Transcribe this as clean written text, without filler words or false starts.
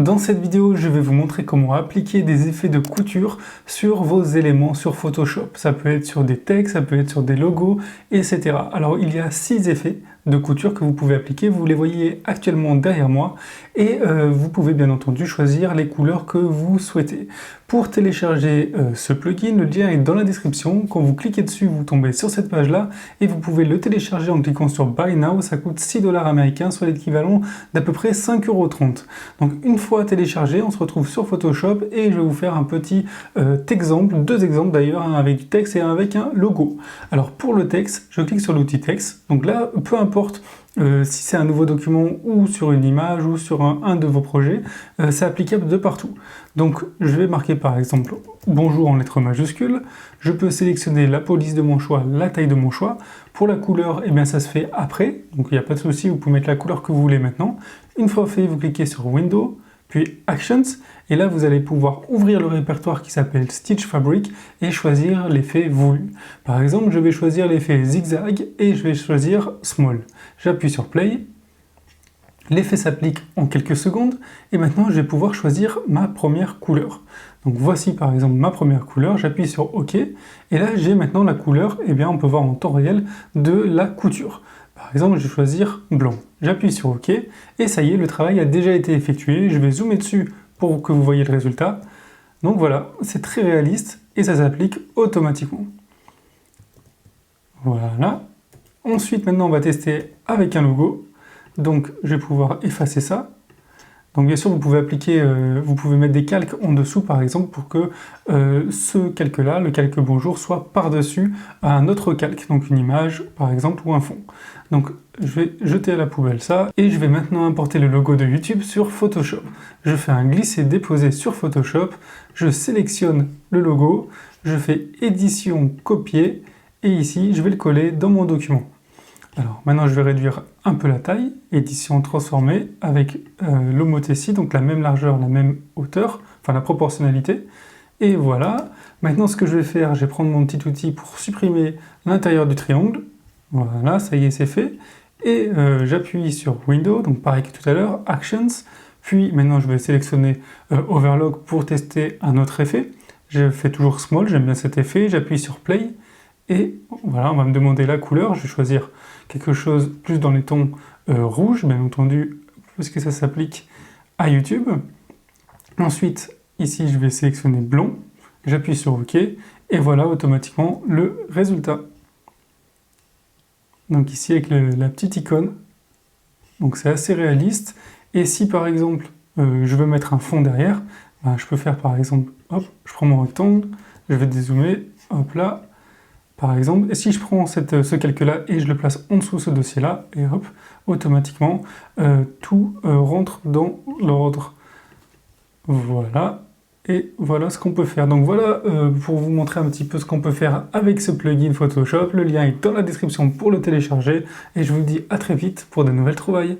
Dans cette vidéo, je vais vous montrer comment appliquer des effets de couture sur vos éléments sur Photoshop. Ça peut être sur des textes, ça peut être sur des logos, etc. Alors, il y a 6 effets de couture que vous pouvez appliquer. Vous les voyez actuellement derrière moi et vous pouvez bien entendu choisir les couleurs que vous souhaitez. Pour télécharger ce plugin, le lien est dans la description. Quand vous cliquez dessus, vous tombez sur cette page-là et vous pouvez le télécharger en cliquant sur Buy Now. Ça coûte 6 $ américains, soit l'équivalent d'à peu près 5,30 €. Donc une fois téléchargé, on se retrouve sur Photoshop et je vais vous faire un petit exemple, deux exemples d'ailleurs, un avec du texte et un avec un logo. Alors pour le texte, je clique sur l'outil texte. Donc là, peu importe si c'est un nouveau document ou sur une image ou sur un de vos projets, c'est applicable de partout. Donc je vais marquer par exemple bonjour en lettres majuscules, je peux sélectionner la police de mon choix, la taille de mon choix. Pour la couleur, eh bien, ça se fait après, donc il n'y a pas de souci, vous pouvez mettre la couleur que vous voulez maintenant. Une fois fait, vous cliquez sur Window, puis Actions, et là vous allez pouvoir ouvrir le répertoire qui s'appelle Stitch Fabric et choisir l'effet voulu. Par exemple, je vais choisir l'effet zigzag et je vais choisir Small. J'appuie sur Play, l'effet s'applique en quelques secondes et maintenant je vais pouvoir choisir ma première couleur. Donc voici par exemple ma première couleur, j'appuie sur OK et là j'ai maintenant la couleur, et bien on peut voir en temps réel, de la couture. Par exemple, je vais choisir blanc. J'appuie sur OK et ça y est, le travail a déjà été effectué. Je vais zoomer dessus pour que vous voyez le résultat. Donc voilà, c'est très réaliste et ça s'applique automatiquement. Voilà. Ensuite, maintenant, on va tester avec un logo. Donc, je vais pouvoir effacer ça. Donc bien sûr, vous pouvez appliquer, vous pouvez mettre des calques en dessous par exemple pour que ce calque-là, le calque bonjour, soit par-dessus un autre calque, donc une image par exemple ou un fond. Donc je vais jeter à la poubelle ça et je vais maintenant importer le logo de YouTube sur Photoshop. Je fais un glisser-déposer sur Photoshop, je sélectionne le logo, je fais édition copier et ici je vais le coller dans mon document. Alors maintenant je vais réduire un peu la taille, édition transformée avec l'homothétie, donc la même largeur, la même hauteur, enfin la proportionnalité. Et voilà, maintenant ce que je vais faire, je vais prendre mon petit outil pour supprimer l'intérieur du triangle. Voilà, ça y est, c'est fait. Et j'appuie sur Window, donc pareil que tout à l'heure, Actions. Puis maintenant je vais sélectionner Overlock pour tester un autre effet. Je fais toujours Small, j'aime bien cet effet, j'appuie sur Play. Et voilà, on va me demander la couleur, je vais choisir quelque chose plus dans les tons rouges, bien entendu, parce que ça s'applique à YouTube. Ensuite, ici, je vais sélectionner blanc, j'appuie sur OK, et voilà automatiquement le résultat. Donc ici, avec la petite icône, donc c'est assez réaliste. Et si par exemple, je veux mettre un fond derrière, ben, je peux faire par exemple, hop, je prends mon rectangle, je vais dézoomer, hop là, par exemple, et si je prends ce calque-là et je le place en dessous de ce dossier-là, et hop, automatiquement, tout rentre dans l'ordre. Voilà, et voilà ce qu'on peut faire. Donc voilà, pour vous montrer un petit peu ce qu'on peut faire avec ce plugin Photoshop. Le lien est dans la description pour le télécharger, et je vous dis à très vite pour de nouvelles trouvailles.